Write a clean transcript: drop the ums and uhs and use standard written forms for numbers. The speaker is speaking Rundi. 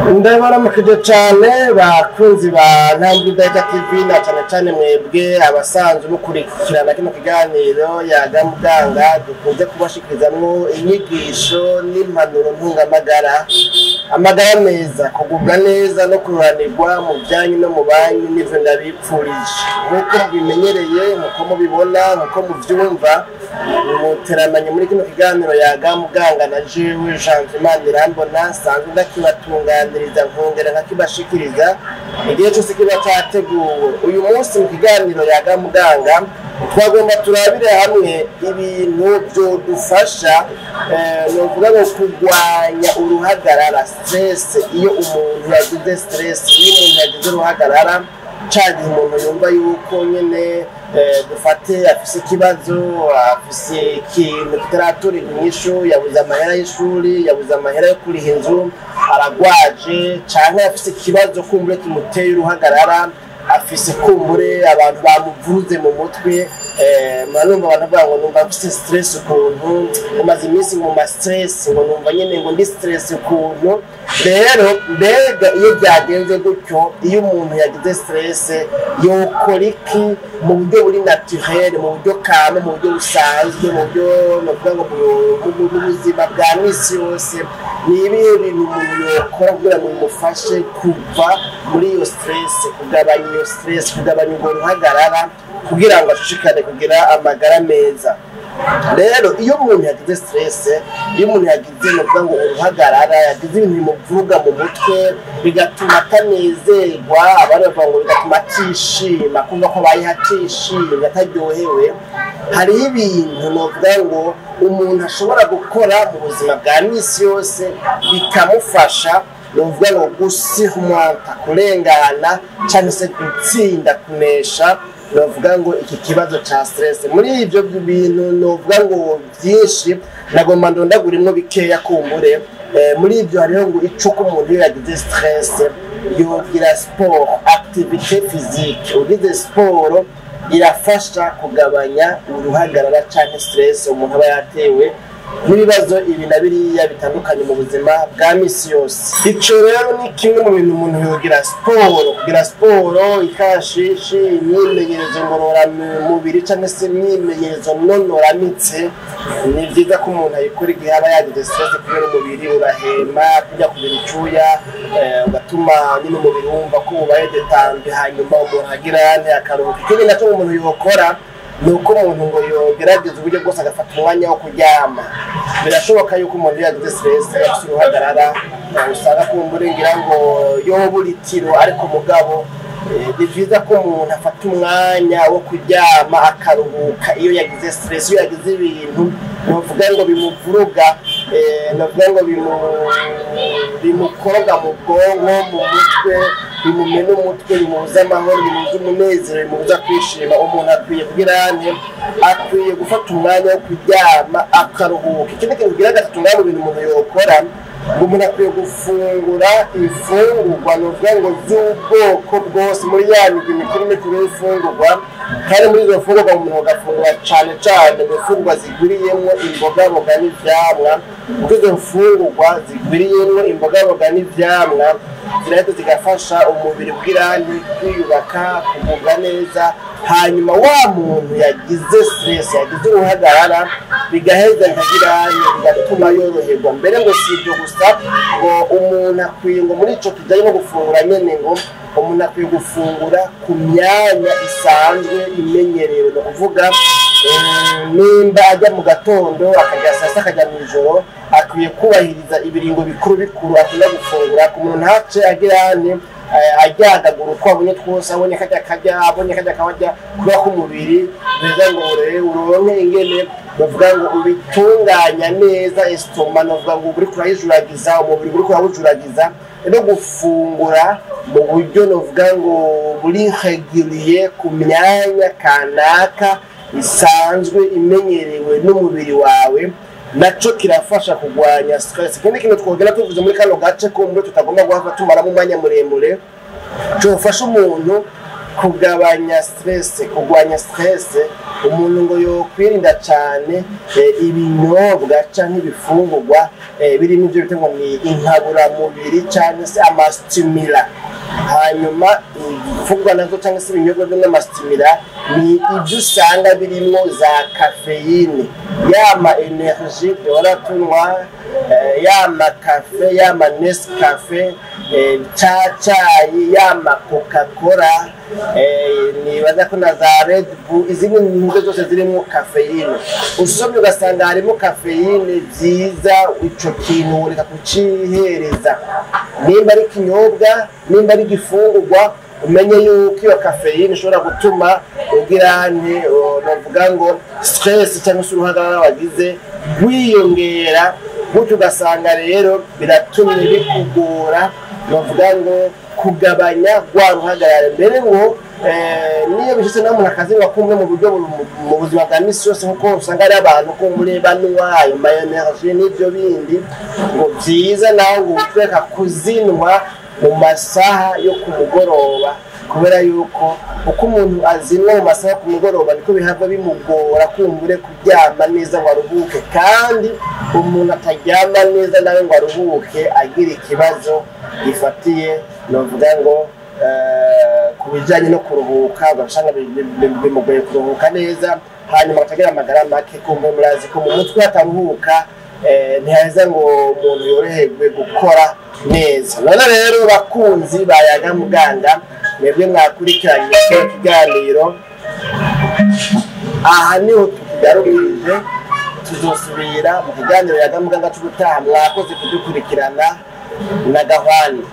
ndabaramukije cyane bakunzi ba Ntambwe Data TV na cyane mwebwe abasanzwe mukurikirana kino kiganiro yaga muganga dukunze kubashikirizamwo inyigisho n'impanuro ntungamagara amagara meza kugubwa neza no kuranirwa mu byanyu no mu banyu n'ivyo ndabipfurije nkuko bimenyereye nkuko mubibona nkuko muvyumva muteramanye muri kino kiganiro yaga muganga na jewe Jean Irambona sanzwe ndakibatunganiriza nkongera nkakibashikiriza igihe cyose kiba cyateguwe uyu munsi mu kiganiro yaga muganga twagomba turabire hamwe ibintu byo dufasha no kuvuga ngo kugwanya uruhagarara stress iyo umuntu yagize stress iyo umuntu yagize uruhagarara cyane umuntu yumva yuko nyene dufate afise ikibazo afise ikintu kitaratura inyishu yabuze amahera y'ishuri yabuze amahera yo kuriha inzu aragwaje canke afise ikibazo kumbure kimuteye uruhagarara afise kumbure abantu bamuvuze mu mutwe manumva abantu bavuga ngo numva afise stress ukuntu umaze iminsi mu ma stress ngo numva nyene ngo ndi stress ukuntu rero mbega iyo byagenze gutyo iyo umuntu yagize stress yokora iki mu buryo buri naturel mu buryo kame mu buryo busanzwe mu buryo novuga ngo mu buzima bwa misi yose ni ibihe bintu umuntu yokora kugira ngo bimufashe kuva muri iyo stress kugabanya iyo stress kugabanya urwo ruhagarara kugira ngo ashishikare kugira amagara meza rero iyo umuntu yagize stress iyo umuntu yagize novuga ngo uruhagarara yagize ibintu bimuvuga mu mutwe bigatuma atanezerwa abari bavuga ngo bigatuma atishima kumva ko bayhatishimye ataryohewe hariho ibintu novuga ngo umuntu ashobora gukora mu buzima bwa misi yose bikamufasha novuga ngo gusihumanta kurengana cyane se gutsinda kunesha novuga ngo iki kibazo cha stress muri ibyo bintu novuga ngo byinshi nagomba ndondagurimo bikeya kumbure muri ibyo hariho ngo icuko umuntu yagize stress yogira sport activité physique ugize sport irafasha kugabanya uruhagarara cyane stress umuntu aba yatewe n'ibibazo ibi na biriya bitandukanye mu buzima bwa misi yose ico rero ni kimwe mu bintu umuntu yogira sport ikashishi imyimenyerezo ngororamubiri cyangwa se imyimenyerezo nonoramitse ni byiza ko umuntu ayikora igihe aba yagize stress kubera umubiri urahema kujya kubira icuya ugatuma nyine umubiri wumva ko ubaye detente hanyuma umuntu agira akaruhuko ikindi nacyo umuntu yokora nuko umuntu ngo yogerageza uburyo bwose agafata umwanya wo kuryama birashoboka yuko umuntu yagize stress afite uruhagarara usanga kumbure ngira ngo yoburitiro ariko mugabo ni byiza ko umuntu afata umwanya wo kuryama akaruhuka iyo yagize stress iyo yagize ibintu novuga ngo bimuvuruga novuga ngo bimukoroga mu bwonko mu mutwe bimumena umutwe bimubuza amahoro bimubuza umunezero bimubuza kwishima umuntu akwiye gufata umwanya wo kuryama akaruhuka ikindi kintu kugira gatatu ngabo ibintu umuntu yokora ngo umuntu akwiye gufungura ifungurwa novuga ngo z'ubwoko bwose muri ya migwi mikuru y'ifungurwa kandi muri izo fungurwa umuntu agafungura cyane ifungurwa zigwiriyemo imboga n'ivyamwa kuko izo fungurwa zigwiriyemo imboga n'ivyamwa zirahita zigafasha umubiri bw'irani kwiyubaka kugubwa neza hanyuma wa muntu yagize stress yagize uruhagarara bigaheza nkagirani bigatuma yoroherwa mbere ngo si ibyo gusa ngo umuntu akwiye ngo muri ico kijanye no gufungura nyene ngo umuntu akwiye gufungura ku myanya isanzwe imenyerewe no kuvuga nimba ajya mu gatondo akajya saa sita akajya mu ijoro akwiye kubahiriza ibiringo bikuru akwiye gufungura ku muntu ntace agirane ajyagagura uko abonye twose abonye kajya abonye kajya kuba k'umubiri beza ngo uronke ingene bavuga ngo ubitunganya neza estoma novuga ngo uri kurayijuragiza umubiri uri kurabujuragiza no gufungura mu buryo novuga ngo buri régulier ku myanya kanaka isanzwe imenyerewe n'umubiri wawe naco kirafasha kugwanya stress kandi kintu twogera tuvuze muri kano gace ko mbe tutagomba guhava tumara mu mwanya muremure cyo fasha umuntu kugabanya stress, kugwanya stress. Umuntu ngo yokwirinda cyane ibinyobwa canke ibifungurwa birimo ibyo bita ngo ni inkabura mubiri cyane se amastimula. Hanyuma ifungwa nazo cyangwa se ibinyobwa by'amastimula ni ibyo usanga birimo za cafeine, yama energy dora tunywa, yama cafe, yama Nescafe, chai, yama Coca-Cola, nibaza ko na za Red Bull, izindi nyingo zose zirimo cafeine. Usomye ugasanga harimo cafeine byiza, ico kintu ureka kucihereza. Nimba ari kinyobwa, nimba ari gifungurwa, umenye yuko iyo cafeine ishobora gutuma ugira navuga ngo stress cyangwa se uruhagarara wagize wiyongera, gutyo ugasanga rero biratumye bikugora navuga ngo kugabanya rwa ruhagarara. Mbere ngo niyo bishitse n'umuntu akazinwa kumwe mu buryo mu buzima bwa misi yose, nkuko usanga ari abantu ko muri banwa ayo energy n'ibyo bindi, ngo byiza nawe ngo utweka kuzinwa mu masaha yo kumugoroba, kubera yuko uko umuntu azinwa mu masaha ku mugoroba niko bihava bimugora kumbure kuryama neza ngo aruhuke, kandi umuntu ataryama neza nawe ngo aruhuke agira ikibazo gifatiye novuga ngo ku bijyanye no kuruhuka, ugasanga bimugoye kuruhuka neza, hanyuma akagira amagara make. Kumbe murazi ko mu mutwe hataruhuka ntiheza ngo umuntu yoroherwe gukora neza. None rero bakunzi bayaga muganga, mwebwe mwakurikiranye iki kiganiro, aha niho tukigarurije. Tuzosubira mu kiganiro yaga muganga cy'ubutaha. Mwakoze kudukurikirana na Gahwani.